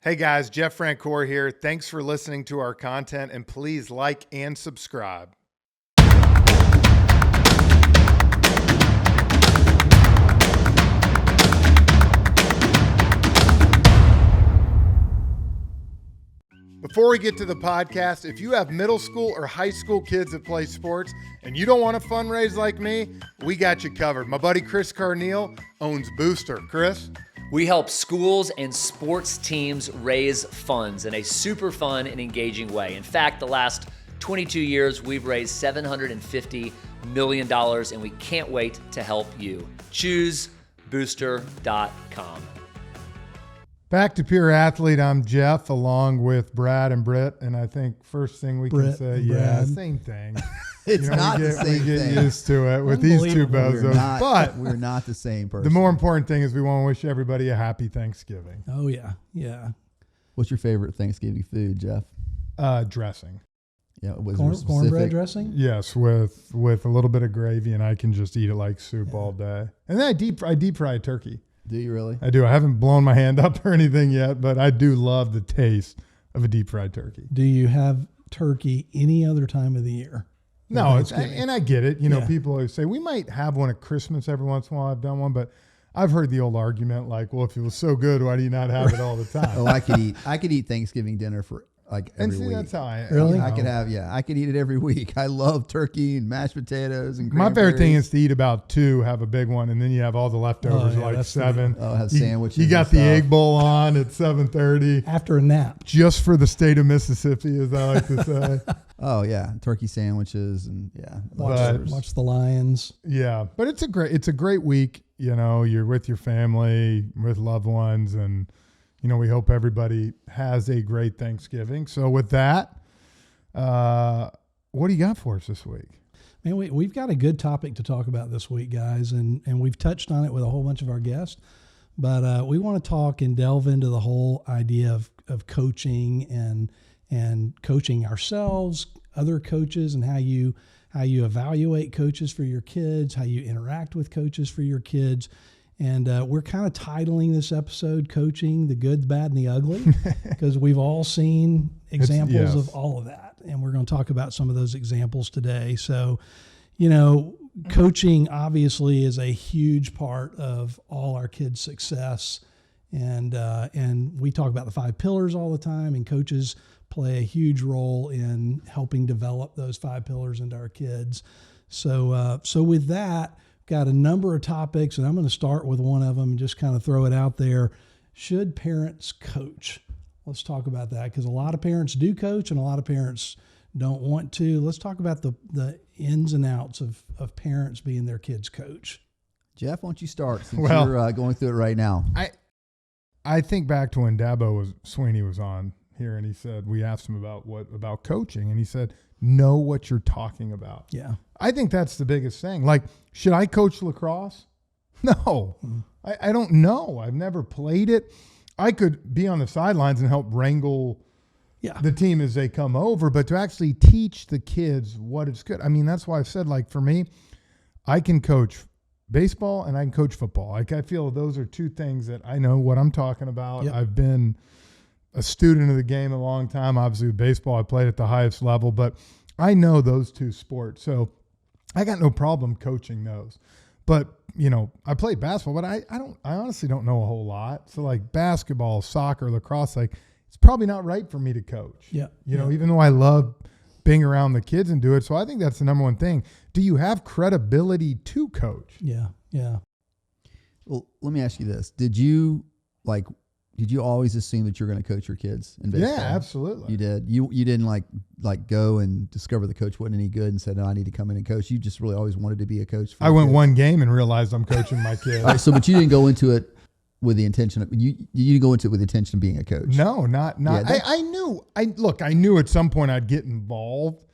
Hey guys, Jeff Francoeur here. Thanks for listening to our content, and please like and subscribe. Before we get to the podcast, if you have middle school or high school kids that play sports and you don't want to fundraise like me, we got you covered. My buddy Chris Carneal owns Booster. Chris? We help schools and sports teams raise funds in a super fun and engaging way. In fact, the last 22 years, we've raised $750 million, and we can't wait to help you. Choose booster.com. Back to Pure Athlete, I'm Jeff, along with Brad and Britt, and I think first thing we can say, yeah, same thing. It's not the same thing. We get used to it with these two bozos, but we're not the same person. The more important thing is we want to wish everybody a happy Thanksgiving. Oh, yeah. Yeah. What's your favorite Thanksgiving food, Jeff? Dressing. Yeah, was there specific? Cornbread dressing? Yes, with a little bit of gravy, and I can just eat it like soup all day. And then I deep fry turkey. Do you really? I do. I haven't blown my hand up or anything yet, but I do love the taste of a deep fried turkey. Do you have turkey any other time of the year? No, and I get it. You know, people always say we might have one at Christmas every once in a while. I've done one, but I've heard the old argument like, well, if it was so good, why do you not have it all the time? Oh, I could eat Thanksgiving dinner for like every week. That's how I really. I could eat it every week. I love turkey and mashed potatoes and my favorite thing is to eat about 2, have a big one, and then you have all the leftovers like 7. Have sandwiches. You got the egg bowl on at 7:30 after a nap, just for the state of Mississippi, as I like to say. Oh yeah, turkey sandwiches and watch the Lions. Yeah, but it's a great week. You know, you're with your family, with loved ones, and you know, we hope everybody has a great Thanksgiving. So with that, what do you got for us this week? Man, we've got a good topic to talk about this week, guys, and we've touched on it with a whole bunch of our guests. But we want to talk and delve into the whole idea of coaching and coaching ourselves, other coaches, and how you evaluate coaches for your kids, how you interact with coaches for your kids. And we're kind of titling this episode Coaching, the Good, the Bad, and the Ugly, because we've all seen examples of all of that. And we're going to talk about some of those examples today. So, you know, coaching obviously is a huge part of all our kids' success. And we talk about the 5 pillars all the time, and coaches play a huge role in helping develop those 5 pillars into our kids. So with that, got a number of topics, and I'm going to start with one of them and just kind of throw it out there. Should parents coach? Let's talk about that, because a lot of parents do coach and a lot of parents don't want to. Let's talk about the ins and outs of parents being their kids' coach. Jeff, why don't you start since you're going through it right now? I think back to when Sweeney was on here, and he said, we asked him about coaching, and he said, know what you're talking about. Yeah. I think that's the biggest thing. Like, should I coach lacrosse? No, I don't know. I've never played it. I could be on the sidelines and help wrangle the team as they come over, but to actually teach the kids what it's good. I mean, that's why I've said, like, for me, I can coach baseball and I can coach football. Like, I feel those are 2 things that I know what I'm talking about. Yep. I've been a student of the game a long time. Obviously, with baseball, I played at the highest level, but I know those 2 sports. So I got no problem coaching those. But, you know, I played basketball, but I honestly don't know a whole lot. So like basketball, soccer, lacrosse, like it's probably not right for me to coach. Yeah. You know, even though I love being around the kids and do it. So I think that's the number one thing. Do you have credibility to coach? Yeah. Yeah. Well, let me ask you this. Did you always assume that you're going to coach your kids in baseball? Yeah, absolutely. You did. You didn't like go and discover the coach wasn't any good and said, no, I need to come in and coach. You just really always wanted to be a coach. I went one game and realized I'm coaching my kids. All right, but you didn't go into it with the intention of you didn't go into it with the intention of being a coach. No, not. Yeah, I knew at some point I'd get involved,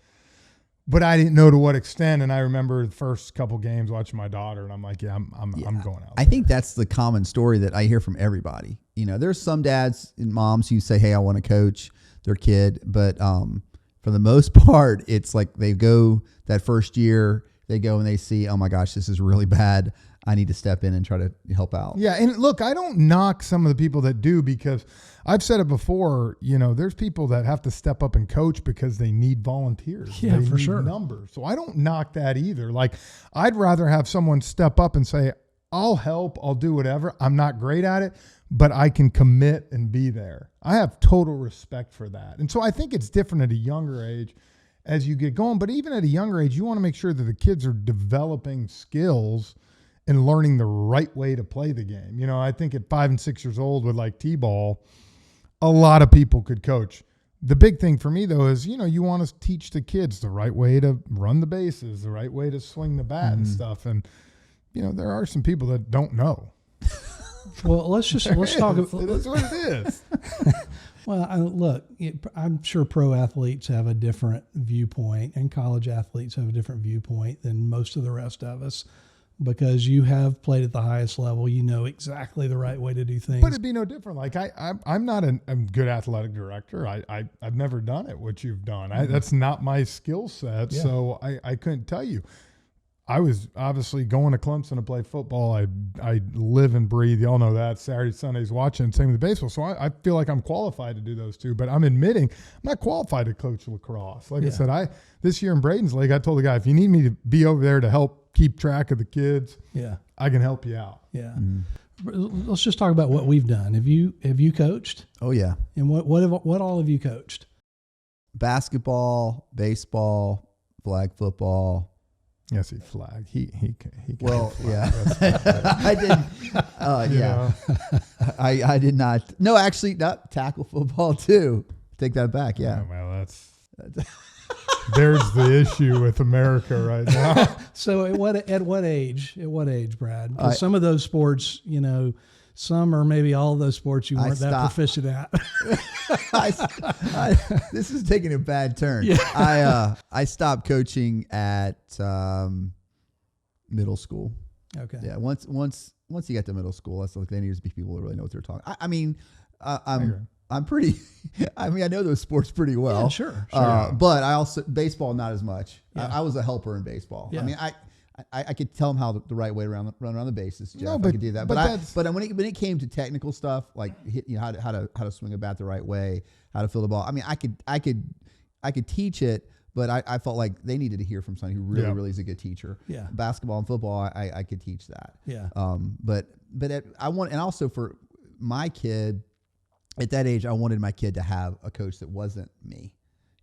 but I didn't know to what extent. And I remember the first couple games watching my daughter, and I'm like, I'm going out. I think that's the common story that I hear from everybody. You know, there's some dads and moms who say, hey, I want to coach their kid. But for the most part, it's like they go that first year, they go and they see, oh my gosh, this is really bad. I need to step in and try to help out. Yeah. And look, I don't knock some of the people that do, because I've said it before, there's people that have to step up and coach because they need volunteers. Yeah, they for need sure. numbers. So I don't knock that either. Like, I'd rather have someone step up and say, I'll help, I'll do whatever. I'm not great at it, but I can commit and be there. I have total respect for that. And so I think it's different at a younger age as you get going. But even at a younger age, you want to make sure that the kids are developing skills and learning the right way to play the game. I think at 5 and 6 years old with like T-ball, a lot of people could coach. The big thing for me, though, is, you want to teach the kids the right way to run the bases, the right way to swing the bat and stuff. And, there are some people that don't know. Well, let's talk about It is what it is. Well, look, I'm sure pro athletes have a different viewpoint, and college athletes have a different viewpoint than most of the rest of us, because you have played at the highest level. You know exactly the right way to do things. But it'd be no different. Like, I'm not a good athletic director. I've never done it, what you've done. That's not my skill set, so I couldn't tell you. I was obviously going to Clemson to play football. I live and breathe. Y'all know that. Saturday, Sundays watching. Same with baseball. So I feel like I'm qualified to do those two. But I'm admitting I'm not qualified to coach lacrosse. Like I said, this year in Braden's League, I told the guy, if you need me to be over there to help keep track of the kids, I can help you out. Yeah. Let's just talk about what we've done. Have you coached? Oh yeah. And what all have you coached? Basketball, baseball, flag football. Yes, he flag. He Well, yeah. I didn't. Yeah. I did not. No, actually, not tackle football too. Take that back. Yeah. Oh, well, that's there's the issue with America right now. So at what age, Brad? Because some of those sports, some or maybe all of those sports you weren't that proficient at. This is taking a bad turn. Yeah. I stopped coaching at middle school. Okay. Yeah. Once you get to middle school, that's like, they need to be people that really know what they're talking. I'm pretty. I know those sports pretty well. Yeah, sure. But I also baseball not as much. Yeah. I was a helper in baseball. Yeah. I could tell them how the right way to run around the bases. Jeff. No, but I could do that. but But when it came to technical stuff, like how to swing a bat the right way, how to feel the ball. I could teach it, but I felt like they needed to hear from someone who really is a good teacher. Yeah. Basketball and football, I could teach that. Yeah. And also for my kid at that age, I wanted my kid to have a coach that wasn't me.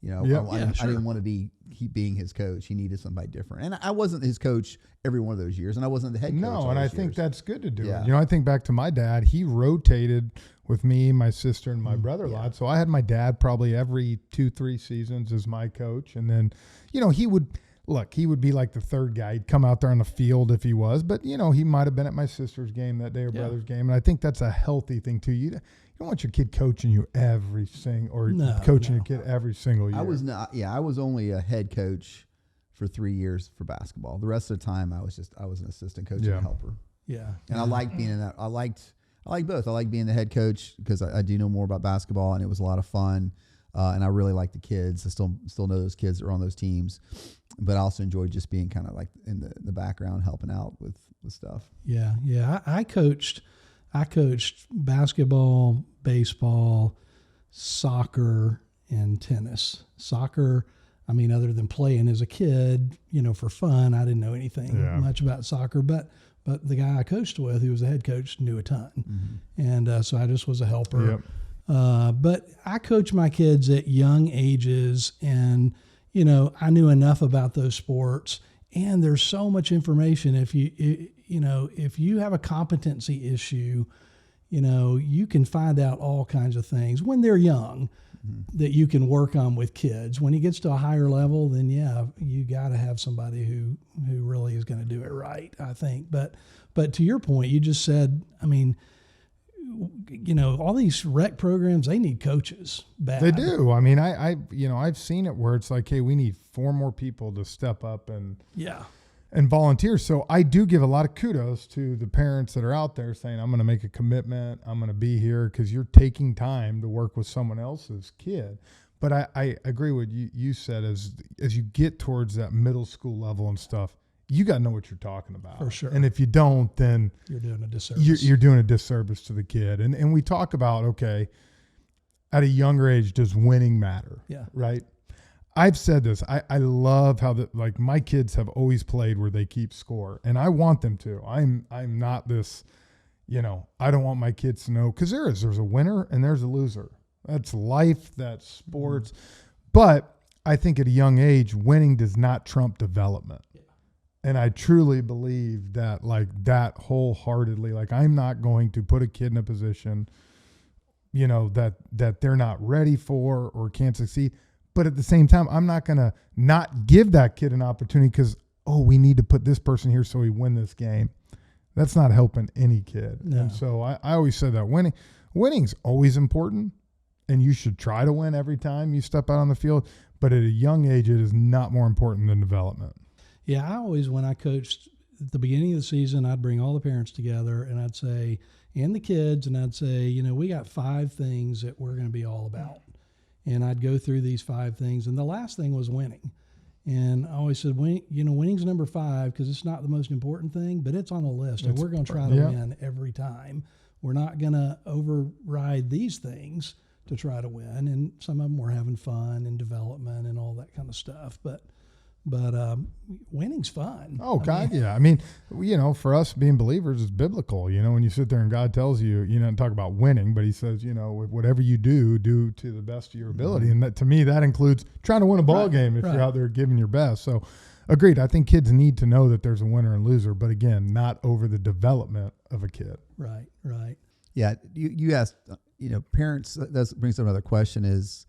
I didn't want to be being his coach. He needed somebody different. And I wasn't his coach every one of those years, and I wasn't the head coach. No, and I think that's good to do Yeah. it. I think back to my dad. He rotated with me, my sister, and my brother a lot. So I had my dad probably every 2-3 seasons as my coach. And then, he would be like the third guy. He'd come out there on the field if he was. But, he might have been at my sister's game that day or brother's game. And I think that's a healthy thing, too. You don't want your kid coaching you coaching your kid every single year. I was not. Yeah, I was only a head coach for 3 years for basketball. The rest of the time, I was an assistant coach and a helper. Yeah, and I liked being in that. I liked both. I liked being the head coach because I do know more about basketball, and it was a lot of fun. And I really like the kids. I still know those kids that are on those teams, but I also enjoyed just being kind of like in the background, helping out with stuff. Yeah. I coached basketball, baseball, soccer, and tennis. Soccer, other than playing as a kid, for fun, I didn't know anything much about soccer, but the guy I coached with, who was the head coach, knew a ton. Mm-hmm. And so I just was a helper. Yep. But I coach my kids at young ages, and, I knew enough about those sports, and there's so much information. If you have a competency issue, you can find out all kinds of things when they're young that you can work on with kids. When he gets to a higher level, then you got to have somebody who really is going to do it right, I think. But to your point, you just said, all these rec programs, they need coaches bad. They do. I've seen it where it's like, hey, we need 4 more people to step up and volunteer. So I do give a lot of kudos to the parents that are out there saying, I'm going to make a commitment. I'm going to be here, because you're taking time to work with someone else's kid. But I agree with you said, as you get towards that middle school level and stuff, you got to know what you're talking about. For sure. And if you don't, then you're doing a disservice. You're doing a disservice to the kid. And we talk about, okay, at a younger age, does winning matter? Yeah. Right? I've said this. I love how like my kids have always played where they keep score, and I want them to. I'm not this, I don't want my kids to know, because there's a winner and there's a loser. That's life, that's sports. But I think at a young age, winning does not trump development. Yeah. And I truly believe that, like, that wholeheartedly. Like, I'm not going to put a kid in a position, that they're not ready for or can't succeed. But at the same time, I'm not going to not give that kid an opportunity because, we need to put this person here so we win this game. That's not helping any kid. No. And so I always said that winning's always important, and you should try to win every time you step out on the field. But at a young age, it is not more important than development. Yeah, I always, when I coached at the beginning of the season, I'd bring all the parents together and I'd say, and the kids, and I'd say, we got 5 things that we're going to be all about. And I'd go through these 5 things. And the last thing was winning. And I always said, winning's number 5 because it's not the most important thing, but it's on the list. And we're going to try to win every time. We're not going to override these things to try to win. And some of them were having fun and development and all that kind of stuff. But winning's fun. Oh, God, yeah. I mean, for us being believers, it's biblical. When you sit there and God tells you, talk about winning, but he says, whatever you do to the best of your ability. And that, to me, that includes trying to win a ball game if you're out there giving your best. So, agreed. I think kids need to know that there's a winner and loser, but again, not over the development of a kid. Right. Yeah. You asked, parents, that brings up another question is,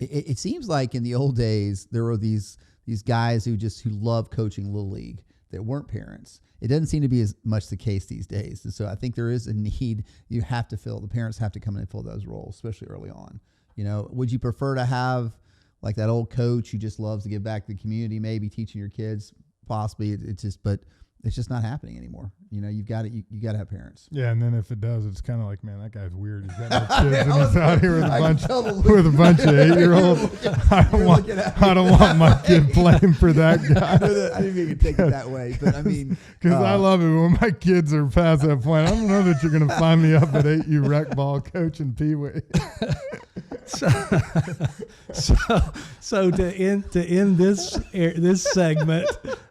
It seems like in the old days there were these guys who love coaching Little League that weren't parents. It doesn't seem to be as much the case these days. And so I think there is a need. You have to the parents have to come in and fill those roles, especially early on. Would you prefer to have like that old coach who just loves to give back to the community, maybe teaching your kids? Possibly. But it's just not happening anymore. You've got to have parents. Yeah, and then if it does, it's kind of like, man, that guy's weird. He's got no kids and he's out here with a bunch of 8-year-olds. I don't want my kid playing for that guy. I didn't mean to take it that way, but I mean, because I love it when my kids are past that point. I don't know that you're going to find me up at 8U rec ball coaching Pee Wee. So to end this segment,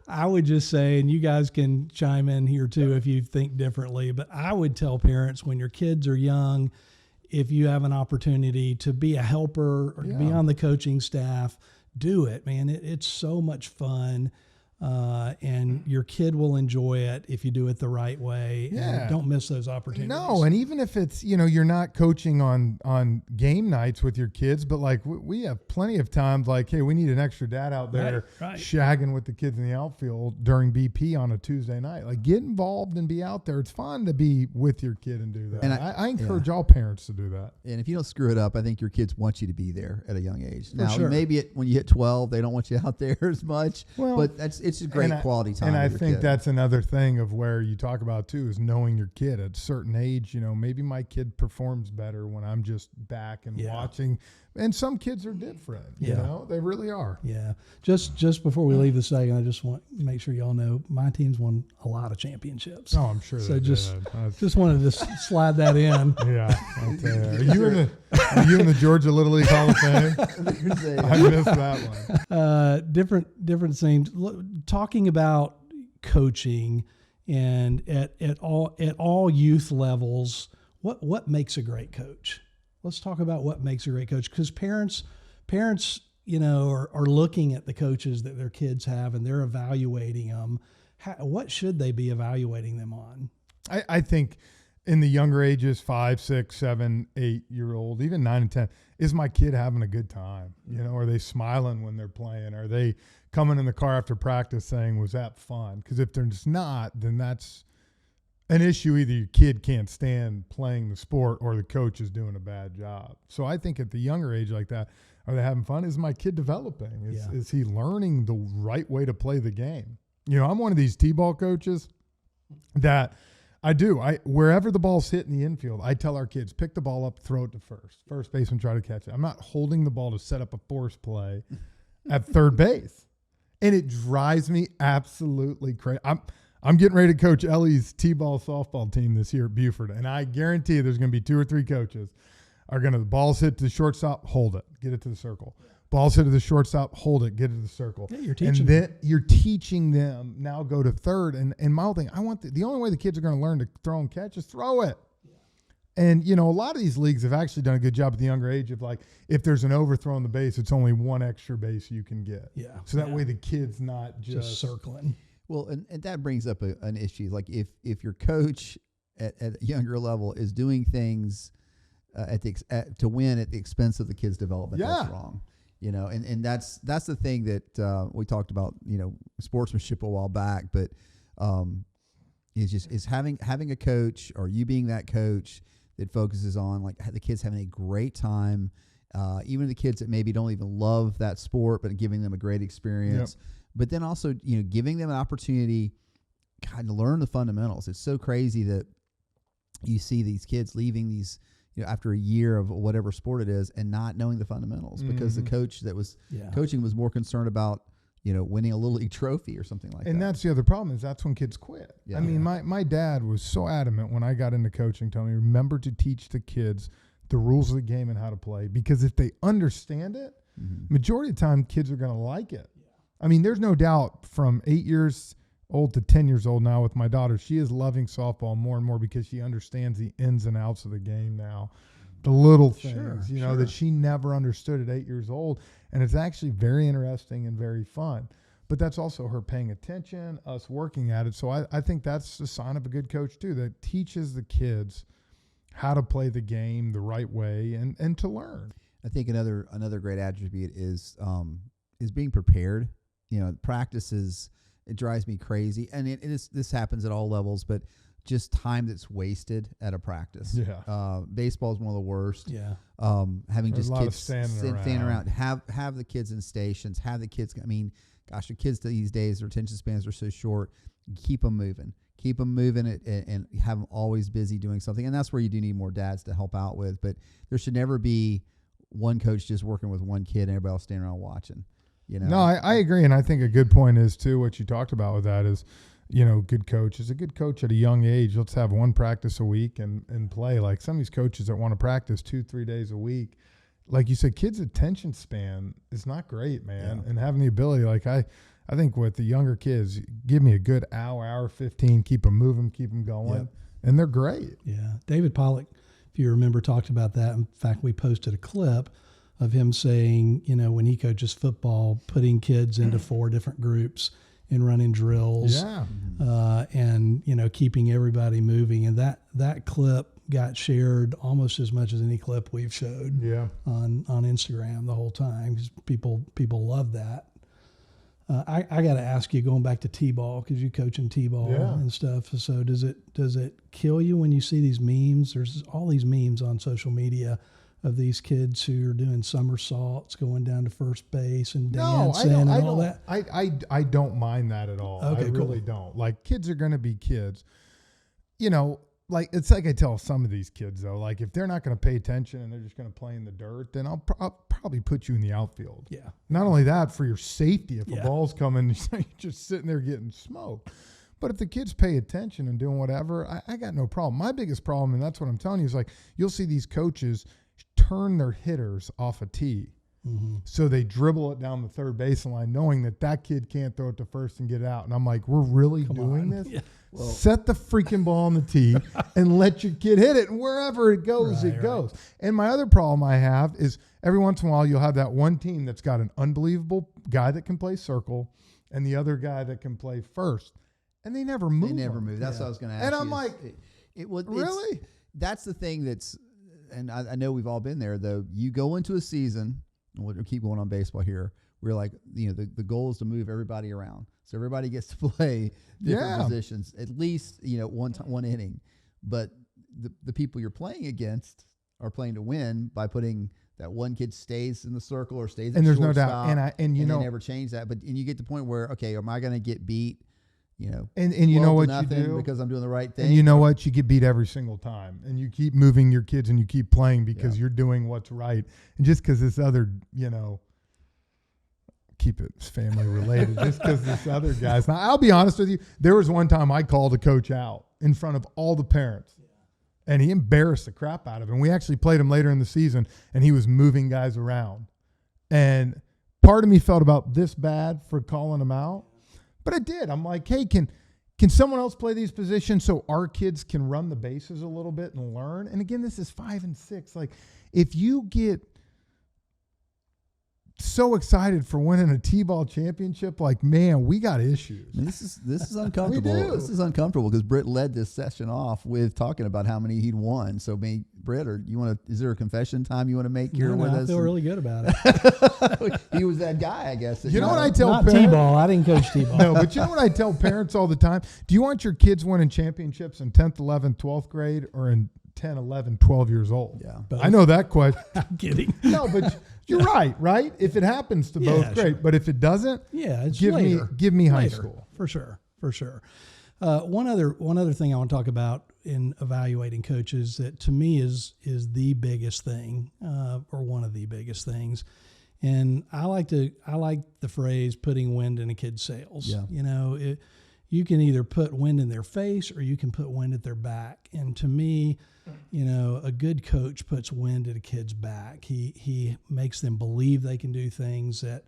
I would just say, and you guys can chime in here too if you think differently, but I would tell parents when your kids are young, if you have an opportunity to be a helper or to be on the coaching staff, do it, man. It's so much fun. And your kid will enjoy it if you do it the right way. Yeah. And don't miss those opportunities. No, and even if it's, you're not coaching on game nights with your kids, but like we have plenty of times like, hey, we need an extra dad out there shagging with the kids in the outfield during BP on a Tuesday night. Like, get involved and be out there. It's fun to be with your kid and do that. And I encourage all parents to do that. And if you don't screw it up, I think your kids want you to be there at a young age. Now, sure. Maybe when you hit 12, they don't want you out there as much, but it's a great quality time. And I think kid. That's another thing of where you talk about too is knowing your kid at a certain age. Maybe my kid performs better when I'm just back and watching. And some kids are different. They really are. Yeah. Just before we leave the segment, I just want to make sure y'all know my team's won a lot of championships. Oh, I'm sure. So just wanted to slide that in. Yeah. I'll tell you. Are you in the Georgia Little League Hall of Fame? I missed that one. Different things. Talking about coaching and at all youth levels, what makes a great coach? Let's talk about what makes a great coach, because parents, are looking at the coaches that their kids have and they're evaluating them. What should they be evaluating them on? I think in the younger ages, 5, 6, 7, 8-year-old, even 9 and 10, is my kid having a good time? Are they smiling when they're playing? Are they coming in the car after practice saying, was that fun? Because if they're just not, then that's an issue. Either your kid can't stand playing the sport or the coach is doing a bad job. So I think at the younger age like that, are they having fun? Is my kid developing? Is he learning the right way to play the game? I'm one of these T-ball coaches that wherever the ball's hit in the infield, I tell our kids, pick the ball up, throw it to first baseman, try to catch it. I'm not holding the ball to set up a force play at third base. And it drives me absolutely crazy. I'm getting ready to coach Ellie's T-ball softball team this year at Buford, and I guarantee you there's going to be 2 or 3 coaches are going to, the balls hit to the shortstop, hold it, get it to the circle. Balls hit to the shortstop, hold it, get it to the circle. Yeah, you're teaching and then you're teaching them now go to third. And my whole thing, I want the only way the kids are going to learn to throw and catch is throw it. And, you know, a lot of these leagues have actually done a good job at the younger age of like, if there's an overthrow on the base, it's only 1 extra base you can get. Yeah. So that way the kid's not just circling. Well, and that brings up an issue. Like if your coach at a younger level is doing things to win at the expense of the kid's development, that's wrong. You know, and that's the thing that we talked about, you know, sportsmanship a while back, but is having a coach or you being that coach that focuses on like the kids having a great time, even the kids that maybe don't even love that sport, but giving them a great experience. Yep. But then also, you know, giving them an opportunity kind of learn the fundamentals. It's so crazy that you see these kids leaving these, you know, after a year of whatever sport it is and not knowing the fundamentals because the coach that was coaching was more concerned about, you know, winning a little league trophy or something like that. And that's the other problem is that's when kids quit. Yeah. I mean, my dad was so adamant when I got into coaching, telling me, remember to teach the kids the rules of the game and how to play, because if they understand it, majority of the time kids are going to like it. Yeah. I mean, there's no doubt from 8 years old to 10 years old now with my daughter, she is loving softball more and more because she understands the ins and outs of the game now. The little things, you know, that she never understood at 8 years old. And it's actually very interesting and very fun. But that's also her paying attention, us working at it. So I think that's the sign of a good coach too, that teaches the kids how to play the game the right way and to learn. I think another great attribute is being prepared. You know, practices, it drives me crazy. And this happens at all levels, but just time that's wasted at a practice. Yeah. Baseball is one of the worst. Yeah. Having There's just kids standing around. Have the kids in stations, have the kids, I mean, gosh, the kids these days, their attention spans are so short. Keep them moving and have them always busy doing something. And that's where you do need more dads to help out with. But there should never be one coach just working with one kid and everybody else standing around watching. You know? No, I agree. And I think a good point is too, what you talked about with that is, you know, good coach is a good coach at a young age. Let's have 1 practice a week and play. Like some of these coaches that want to practice 2-3 days a week, like you said, kids' attention span is not great, man. Yeah. And having the ability, like I think with the younger kids, give me a good hour 15, keep them moving, keep them going, and they're great. Yeah. David Pollock, if you remember, talked about that. In fact, we posted a clip of him saying, you know, when he coaches football, putting kids into 4 different groups and running drills, and, you know, keeping everybody moving. And that clip got shared almost as much as any clip we've showed on Instagram the whole time, because people love that. I got to ask you, going back to T-ball, because you coach in T-ball and stuff. So does it kill you when you see these memes? There's all these memes on social media of these kids who are doing somersaults, going down to first base and dancing and all that. I don't mind that at all. Okay, I really don't. Like, kids are going to be kids. You know, like, it's like I tell some of these kids, though, like, if they're not going to pay attention and they're just going to play in the dirt, then I'll probably put you in the outfield. Yeah. Not only that, for your safety, if a ball's coming, you're just sitting there getting smoked. But if the kids pay attention and doing whatever, I got no problem. My biggest problem, and that's what I'm telling you, is like, you'll see these coaches turn their hitters off a tee. So they dribble it down the third baseline knowing that kid can't throw it to first and get out. And I'm like, we're really doing this? Yeah. Well, set the freaking ball on the tee and let your kid hit it. And wherever it goes, it goes. And my other problem I have is every once in a while you'll have that one team that's got an unbelievable guy that can play circle and the other guy that can play first. And they never move. That's what I was going to ask you. And I'm like, really? That's the thing that's, and I know we've all been there, though. You go into a season, and we'll keep going on baseball here, we're like, you know, the goal is to move everybody around. So everybody gets to play different positions, at least, you know, one inning. But the people you're playing against are playing to win by putting that one kid stays in the circle or stays in the shortstop. And there's no doubt. And you know, they never change that. But and you get to the point where, okay, am I going to get beat? You know, and you know what you do because I'm doing the right thing. And you know what, you get beat every single time, and you keep moving your kids and you keep playing because you're doing what's right. And just because this other, you know, keep it family related just because this other guy's not. I'll be honest with you. There was one time I called a coach out in front of all the parents, and he embarrassed the crap out of him. We actually played him later in the season, and he was moving guys around. And part of me felt about this bad for calling him out, but I did. I'm like, hey, can someone else play these positions so our kids can run the bases a little bit and learn? And again, this is 5 and 6. Like, if you get so excited for winning a T-ball championship, like, man, we got issues. I mean, this is uncomfortable. We do. This is uncomfortable because Britt led this session off with talking about how many he'd won. So, Britt, is there a confession time you want to make here with us? I feel really good about it. He was that guy, I guess. You know what I tell Not parents? T-ball. I didn't coach T-ball. No, but you know what I tell parents all the time? Do you want your kids winning championships in 10th, 11th, 12th grade or in 10, 11, 12 years old? Yeah. Both. I know that question. I'm kidding. No, but you're right? If it happens to both, great. Sure. But if it doesn't, It's give me high later, school. For sure. One other thing I want to talk about in evaluating coaches that to me is the biggest thing, or one of the biggest things. And I like the phrase putting wind in a kid's sails. Yeah. You know, you can either put wind in their face or you can put wind at their back. And to me, you know, a good coach puts wind at a kid's back. He makes them believe they can do things that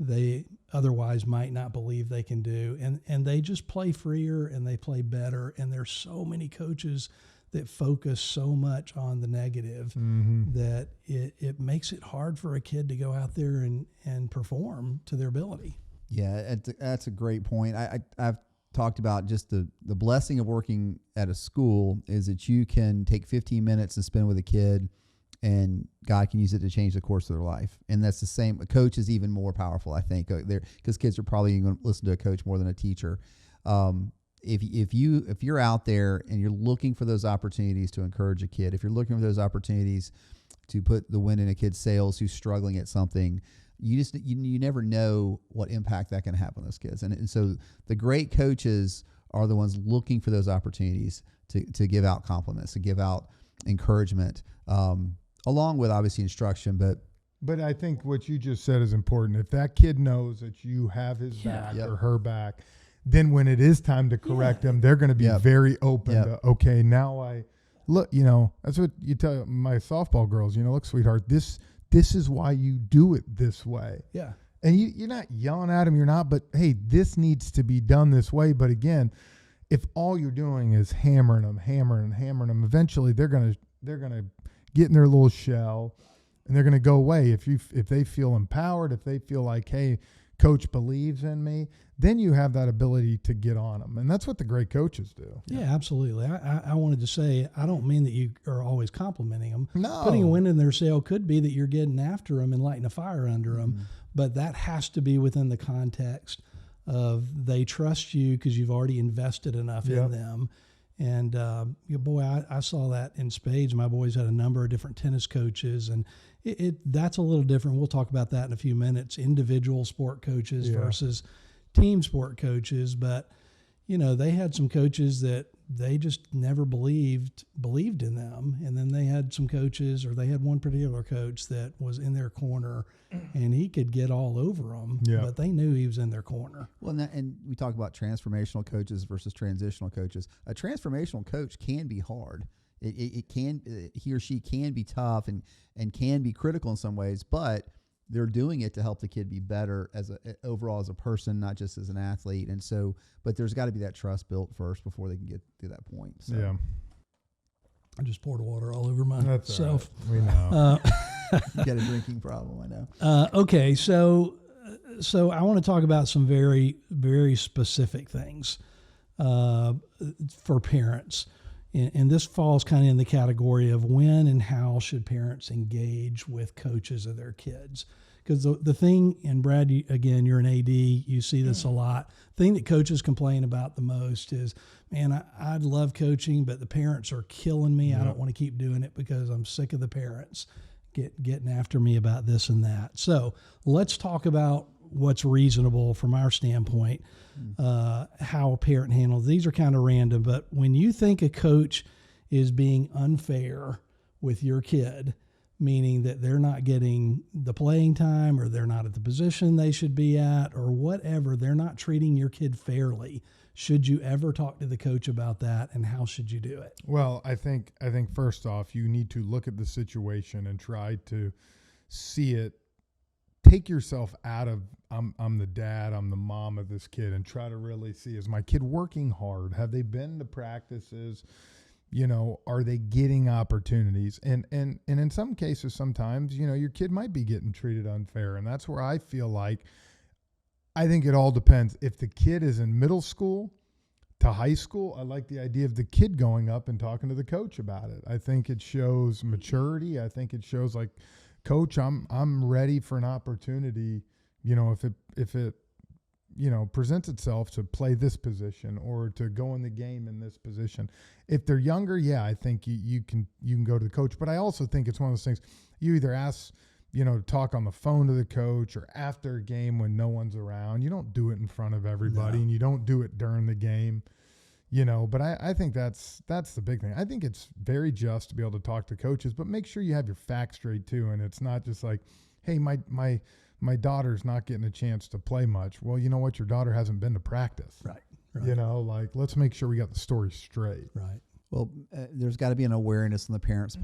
they otherwise might not believe they can do. And they just play freer and they play better. And there's so many coaches that focus so much on the negative that it makes it hard for a kid to go out there and perform to their ability. Yeah, that's a great point. I've talked about just the blessing of working at a school is that you can take 15 minutes and spend with a kid and God can use it to change the course of their life. And that's the same. A coach is even more powerful, I think, because kids are probably going to listen to a coach more than a teacher. If you're out there and you're looking for those opportunities to encourage a kid, if you're looking for those opportunities to put the wind in a kid's sails who's struggling at something, you never know what impact that can have on those kids. And so the great coaches are the ones looking for those opportunities to give out compliments, to give out encouragement, along with obviously instruction. But I think what you just said is important. If that kid knows that you have his back or her back, then when it is time to correct them, they're going to be very open to, okay, now I look, you know, that's what you tell my softball girls, you know, look, sweetheart, this is why you do it this way. Yeah. And you're not yelling at them, you're not, but hey, this needs to be done this way. But again, if all you're doing is hammering them, eventually they're gonna get in their little shell and they're gonna go away. If they feel empowered, if they feel like, hey, coach believes in me, then you have that ability to get on them. And that's what the great coaches do. Yeah, absolutely. I wanted to say, I don't mean that you are always complimenting them. No. Putting a wind in their sail could be that you're getting after them and lighting a fire under them, but that has to be within the context of they trust you because you've already invested enough in them. And, boy, I saw that in spades. My boys had a number of different tennis coaches, and that's a little different. We'll talk about that in a few minutes, individual sport coaches versus team sport coaches. But, you know, they had some coaches that they just never believed in them. And then they had some coaches, or they had one particular coach that was in their corner and he could get all over them, but they knew he was in their corner. Well, and we talk about transformational coaches versus transitional coaches. A transformational coach can be hard. It can, he or she can be tough and can be critical in some ways, but they're doing it to help the kid be better overall as a person, not just as an athlete. And so, but there's got to be that trust built first before they can get to that point. So. Yeah. I just poured water all over myself. Right. We know. You got a drinking problem, I know. Okay, so I want to talk about some very, very specific things for parents. And this falls kind of in the category of when and how should parents engage with coaches of their kids. Because the thing, and Brad, you're an AD, you see this a lot. The thing that coaches complain about the most is, man, I'd love coaching, but the parents are killing me. I don't want to keep doing it because I'm sick of the parents getting after me about this and that. So let's talk about what's reasonable from our standpoint, how a parent handles. These are kind of random, but when you think a coach is being unfair with your kid, meaning that they're not getting the playing time or they're not at the position they should be at or whatever. They're not treating your kid fairly. Should you ever talk to the coach about that, and how should you do it? Well, I think first off, you need to look at the situation and try to see it. Take yourself out of I'm the dad, I'm the mom of this kid, and try to really see, is my kid working hard? Have they been to practices? Are they getting opportunities? And in some cases, sometimes, your kid might be getting treated unfair. And that's where I feel like, I think it all depends. If the kid is in middle school to high school, I like the idea of the kid going up and talking to the coach about it. I think it shows maturity. I think it shows like, Coach, I'm ready for an opportunity, if it presents itself to play this position or to go in the game in this position. If they're younger, yeah, I think you can go to the coach. But I also think it's one of those things, you either ask, to talk on the phone to the coach or after a game when no one's around. You don't do it in front of everybody, and you don't do it during the game, But I think that's the big thing. I think it's very just to be able to talk to coaches, but make sure you have your facts straight too. And it's not just like, hey, my daughter's not getting a chance to play much. Well, you know what? Your daughter hasn't been to practice. Right. Let's make sure we got the story straight. Right. Well, there's got to be an awareness on the parents'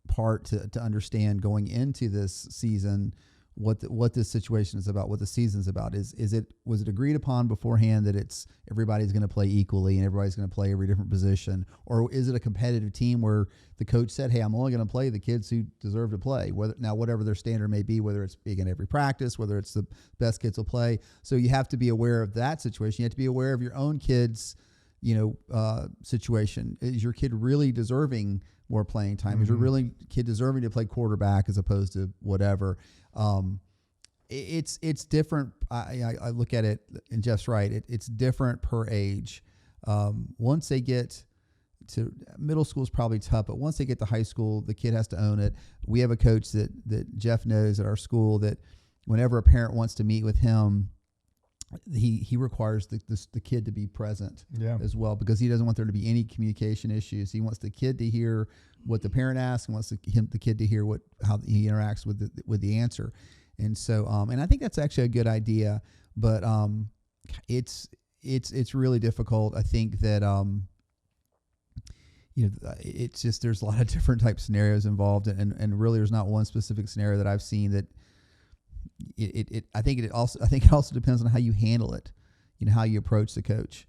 part to understand going into this season what this situation is about, what the season's about. Was it agreed upon beforehand that everybody's going to play equally and everybody's going to play every different position, or is it a competitive team where the coach said, hey, I'm only going to play the kids who deserve to play, whatever their standard may be, whether it's big in every practice, whether it's the best kids will play. So you have to be aware of that situation. You have to be aware of your own kids' situation. Is your kid really deserving more playing time? Mm-hmm. Is your really kid deserving to play quarterback as opposed to whatever? It's different. I look at it, and Jeff's right. It's different per age. Once they get to middle school is probably tough, but once they get to high school, the kid has to own it. We have a coach that Jeff knows at our school that whenever a parent wants to meet with him, he requires the kid to be present as well, because he doesn't want there to be any communication issues. He wants the kid to hear what the parent asks, and wants the kid to hear how he interacts with the answer. And so, and I think that's actually a good idea, but it's really difficult. I think that it's just, there's a lot of different type scenarios involved, and really there's not one specific scenario that I've seen that. I think it also depends on how you handle it, how you approach the coach.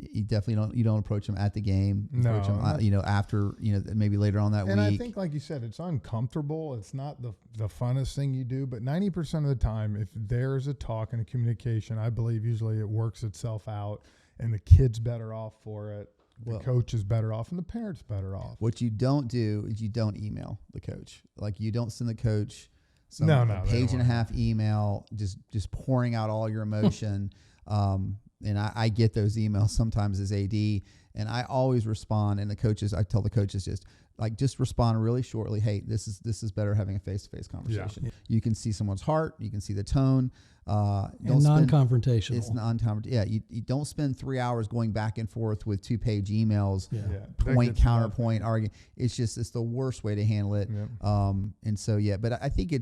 You definitely don't approach him at the game. Approach him, after, maybe later on that week. And I think, like you said, it's uncomfortable. It's not the funnest thing you do, but 90% of the time, if there's a talk and a communication, I believe usually it works itself out, and the kid's better off for it. The coach is better off, and the parent's better off. What you don't do is you don't email the coach. Like, you don't send the coach a page and a half email, just pouring out all your emotion. And I get those emails sometimes as AD, and I always respond. And I tell the coaches just respond really shortly. Hey, this is better having a face-to-face conversation. Yeah. You can see someone's heart. You can see the tone. And non-confrontational. It's non-confrontational. Yeah, you don't spend 3 hours going back and forth with 2-page emails, point, counterpoint, arguing. It's the worst way to handle it. Yeah. And so, but I think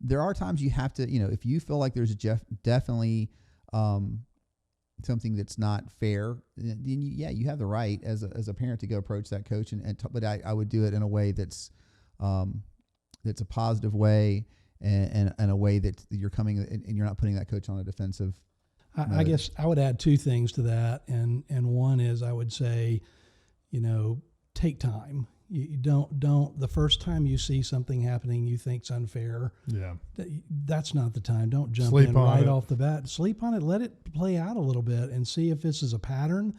there are times you have to, if you feel like there's definitely something that's not fair, then you have the right as a parent to go approach that coach, but I would do it in a way that's a positive way, and a way that you're coming and you're not putting that coach on a defensive. I guess I would add two things to that, and one is I would say, take time. You don't the first time you see something happening you think's unfair. Yeah, that's not the time. Don't jump in right off the bat. Sleep on it. Let it play out a little bit and see if this is a pattern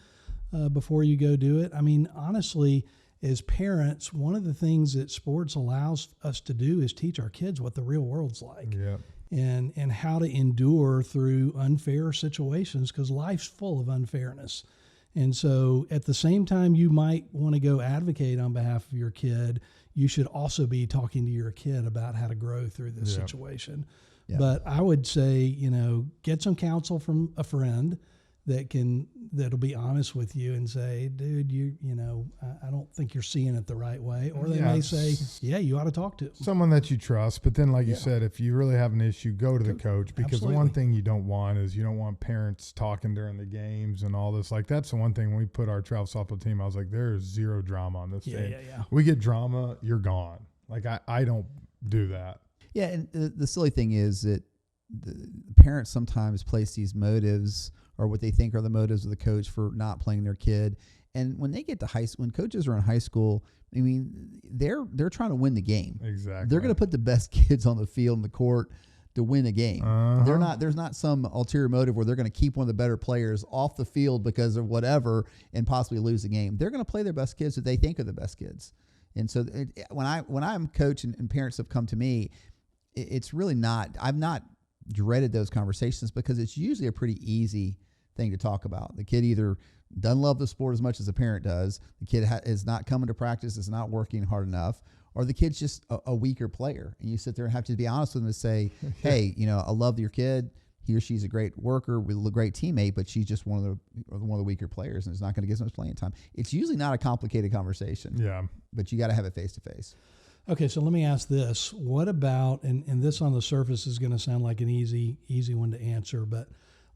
before you go do it. I mean, honestly, as parents, one of the things that sports allows us to do is teach our kids what the real world's like. Yeah. And how to endure through unfair situations, because life's full of unfairness. And so at the same time you might want to go advocate on behalf of your kid, you should also be talking to your kid about how to grow through this situation. Yeah. But I would say, get some counsel from a friend that'll be honest with you and say, dude, I don't think you're seeing it the right way. Or they may say, yeah, you ought to talk to him. Someone that you trust. But then, like you said, if you really have an issue, go to the coach, because the one thing you don't want is you don't want parents talking during the games and all this. Like, that's the one thing when we put our travel softball team, I was like, there is zero drama on this team. We get drama, you're gone. Like, I don't do that. Yeah, and the silly thing is that the parents sometimes place these motives or what they think are the motives of the coach for not playing their kid. And when they get to high school, when coaches are in high school, I mean, they're trying to win the game. Exactly. They're going to put the best kids on the field and the court to win a game. There's not some ulterior motive where they're going to keep one of the better players off the field because of whatever and possibly lose the game. They're going to play their best kids that they think are the best kids. And so when I'm coach and parents have come to me, it's really not, I've not dreaded those conversations because it's usually a pretty easy thing to talk about. The kid either doesn't love the sport as much as the parent does, the kid is not coming to practice, is not working hard enough, or the kid's just a weaker player. And you sit there and have to be honest with them and say, hey, I love your kid. He or she's a great worker, a great teammate, but she's just one of the weaker players and is not going to get so much playing time. It's usually not a complicated conversation. Yeah. But you got to have it face to face. Okay, so let me ask this. What about, and this on the surface is going to sound like an easy one to answer, but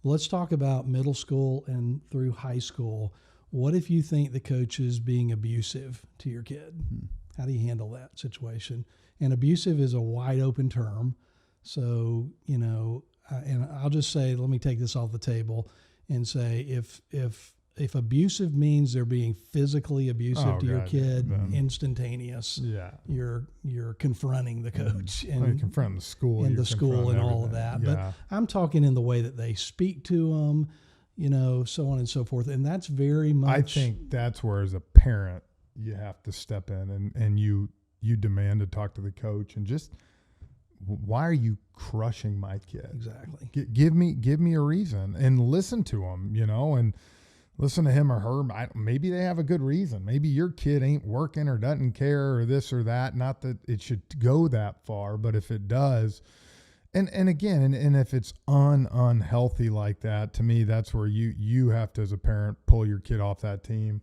let's talk about middle school and through high school. What if you think the coach is being abusive to your kid? How do you handle that situation? And abusive is a wide open term. So, and I'll just say, let me take this off the table and say, if abusive means they're being physically abusive to your kid, instantaneous. Yeah, you're confronting the coach and you're confronting the school, and all of that. Yeah. But I'm talking in the way that they speak to them, so on and so forth. And that's very much. I think that's where, as a parent, you have to step in and you demand to talk to the coach and just, why are you crushing my kid? Exactly. Give me a reason and listen to him, and listen to him or her. Maybe they have a good reason. Maybe your kid ain't working or doesn't care or this or that. Not that it should go that far, but if it does, and again, and if it's unhealthy like that, to me, that's where you have to, as a parent, pull your kid off that team,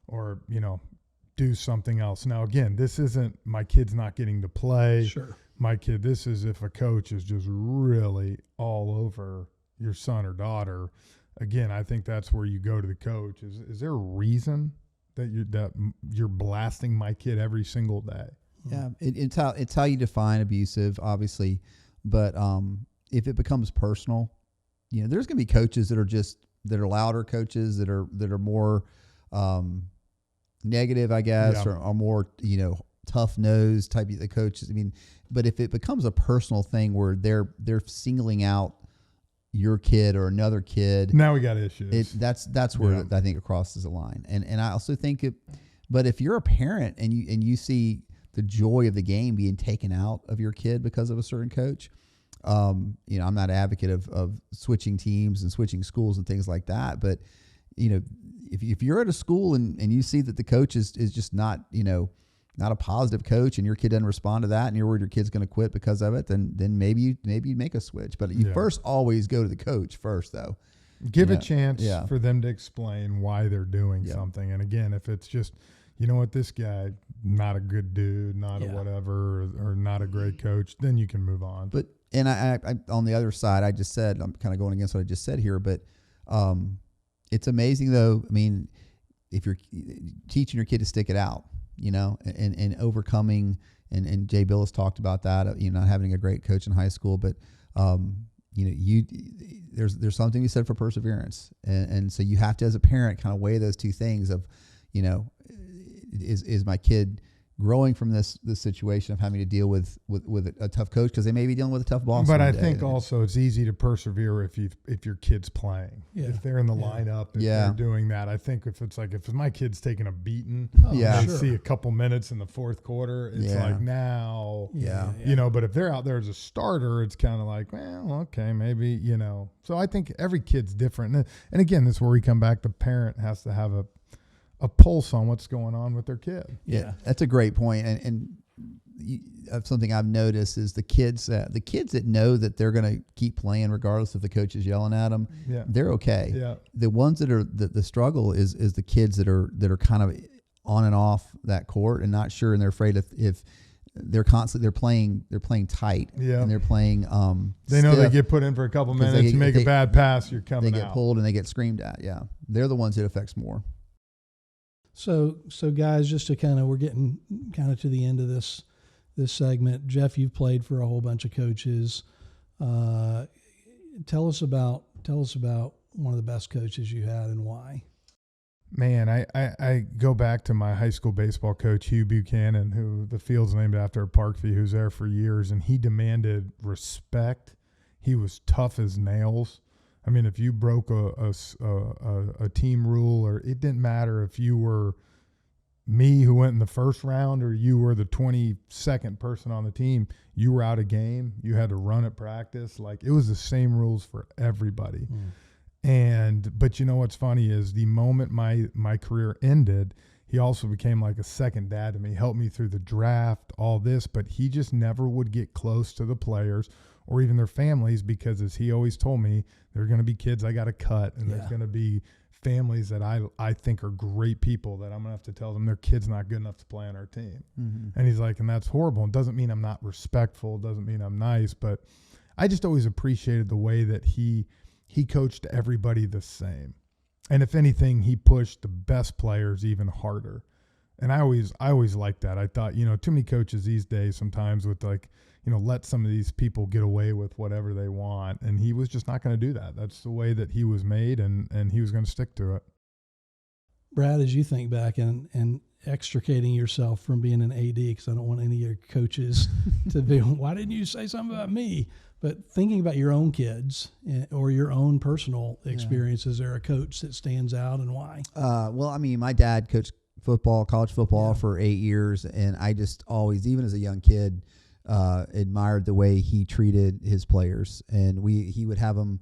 or do something else. Now, again, this isn't my kid's not getting to play. Sure. My kid, this is if a coach is just really all over your son or daughter. Again, I think that's where you go to the coach. Is there a reason that you're blasting my kid every single day? Yeah, it's how you define abusive, obviously, but if it becomes personal, there's going to be coaches that are louder coaches that are more negative, I guess, or more tough nosed type of the coaches. I mean, but if it becomes a personal thing where they're singling out your kid or another kid, now we got issues. That's where I think it crosses the line. And I also think but if you're a parent and you see the joy of the game being taken out of your kid because of a certain coach, I'm not an advocate of switching teams and switching schools and things like that. But if you're at a school and you see that the coach is just not a positive coach and your kid doesn't respond to that and you're worried your kid's going to quit because of it, then maybe you make a switch. But you first always go to the coach first, though. Give a chance for them to explain why they're doing something. And again, if it's just, this guy, not a good dude, not a whatever, or not a great coach, then you can move on. But, and I on the other side, I just said, I'm kind of going against what I just said here, but it's amazing though. I mean, if you're teaching your kid to stick it out, and overcoming, and Jay Billis talked about that, not having a great coach in high school, but, there's something you said for perseverance. And so you have to, as a parent, kind of weigh those two things of, is my kid growing from this situation of having to deal with a tough coach, because they may be dealing with a tough boss. But I think also it's easy to persevere if your kid's playing, if they're in the lineup, if they're doing that. I think if my kid's taking a beating, I see a couple minutes in the fourth quarter, it's like now, but if they're out there as a starter, it's kind of like, well, okay, maybe, So I think every kid's different. And again, this is where we come back. The parent has to have a pulse on what's going on with their kid. Yeah, that's a great point. And something I've noticed is the kids that know that they're going to keep playing regardless if the coach is yelling at them. Yeah. They're okay. Yeah. The ones that are the struggle is the kids that are kind of on and off that court and not sure, and they're afraid if they're playing tight. Yeah. And they're playing they know stiff. they get put in for a couple minutes, you make a bad pass, you're coming out. They get pulled and they get screamed at. Yeah. They're the ones it affects more. So guys, just to we're getting kind of to the end of this segment. Jeff, you've played for a whole bunch of coaches. Tell us about one of the best coaches you had and why. Man, I go back to my high school baseball coach, Hugh Buchanan, who the field's named after at Parkview, who's there for years, and he demanded respect. He was tough as nails. I mean, if you broke a team rule, or it didn't matter if you were me who went in the first round or you were the 22nd person on the team, you were out of game. You had to run at practice. Like, it was the same rules for everybody. But you know what's funny is the moment my career ended, he also became like a second dad to me, helped me through the draft, all this, but he just never would get close to the players or even their families, because as he always told me, there are going to be kids I got to cut, and there's going to be families that I think are great people that I'm going to have to tell them their kid's not good enough to play on our team. And he's like, and that's horrible. It doesn't mean I'm not respectful. It doesn't mean I'm nice, but I just always appreciated the way that he coached everybody the same. And if anything, he pushed the best players even harder. And I always liked that. I thought, too many coaches these days sometimes with let some of these people get away with whatever they want. And he was just not going to do that. That's the way that he was made, and he was going to stick to it. Brad, as you think back and extricating yourself from being an AD, because I don't want any of your coaches to be, why didn't you say something about me? But thinking about your own kids or your own personal experiences, is there a coach that stands out, and why? Well, I mean, my dad coached college football for 8 years, and I just always, even as a young kid, admired the way he treated his players. And he would have them,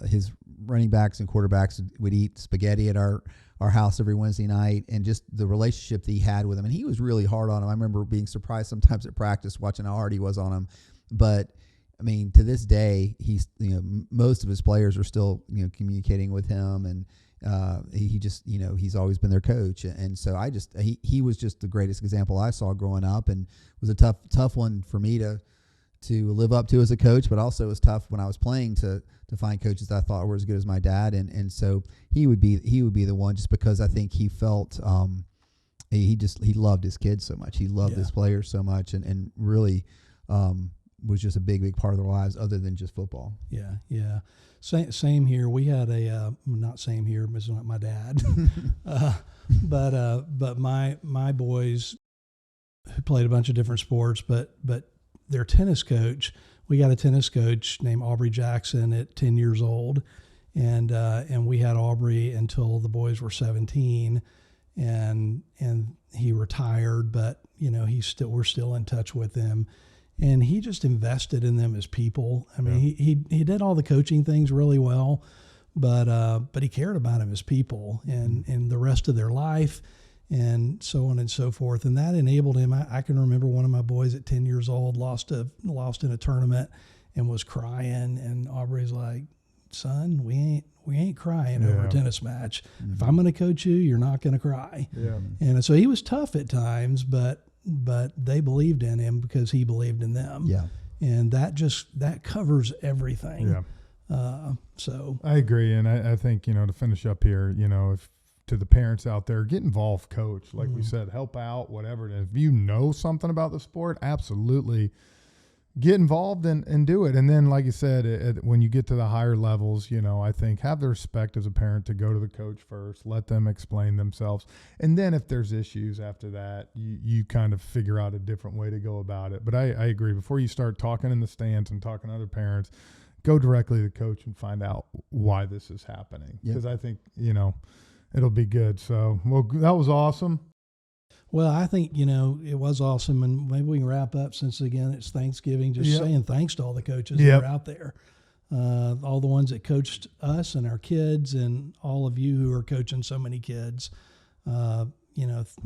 his running backs and quarterbacks would eat spaghetti at our house every Wednesday night, and just the relationship that he had with them. And he was really hard on them. I remember being surprised sometimes at practice watching how hard he was on them. But I mean, to this day, he's, most of his players are still, communicating with him, and he just, he's always been their coach. And so he was just the greatest example I saw growing up, and was a tough one for me to live up to as a coach, but also it was tough when I was playing to find coaches that I thought were as good as my dad. And so he would be the one, just because I think he felt, he loved his kids so much. He loved his players so much, and really, was just a big part of their lives other than just football. Yeah. Same here. We had not same here, it's not my dad, but my boys who played a bunch of different sports, but their tennis coach, we got a tennis coach named Aubrey Jackson at 10 years old. And we had Aubrey until the boys were 17, and he retired, but we're still in touch with him. And he just invested in them as people. I mean, he did all the coaching things really well, but he cared about them as people and the rest of their life, and so on and so forth. And that enabled him. I can remember one of my boys at 10 years old lost in a tournament and was crying. And Aubrey's like, "Son, we ain't crying over a tennis match. If I'm going to coach you, you're not going to cry." Yeah. And so he was tough at times, but they believed in him because he believed in them. Yeah. And that covers everything. Yeah. So I agree. And I think, to finish up here, if to the parents out there, get involved, coach, like we said, help out, whatever it is. If you know something about the sport, absolutely get involved and do it. And then, like you said, when you get to the higher levels, I think have the respect as a parent to go to the coach first, let them explain themselves. And then if there's issues after that, you kind of figure out a different way to go about it. But I agree. Before you start talking in the stands and talking to other parents, go directly to the coach and find out why this is happening. Because I think, it'll be good. So, well, that was awesome. Well, I think, it was awesome, and maybe we can wrap up since, again, it's Thanksgiving, just saying thanks to all the coaches that are out there, all the ones that coached us and our kids, and all of you who are coaching so many kids.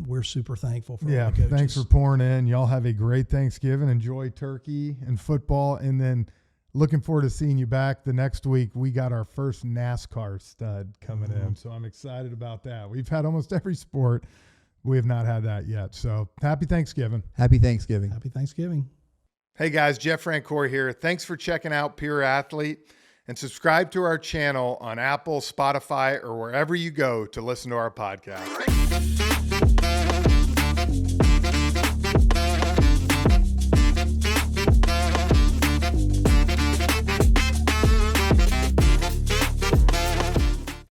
we're super thankful for Yeah, all the coaches. thanks for pouring in. Y'all have a great Thanksgiving. Enjoy turkey and football. And then looking forward to seeing you back the next week. We got our first NASCAR stud coming in, so I'm excited about that. We've had almost every sport. We have not had that yet. So happy Thanksgiving. Happy Thanksgiving. Happy Thanksgiving. Hey guys, Jeff Francoeur here. Thanks for checking out Pure Athlete, and subscribe to our channel on Apple, Spotify, or wherever you go to listen to our podcast.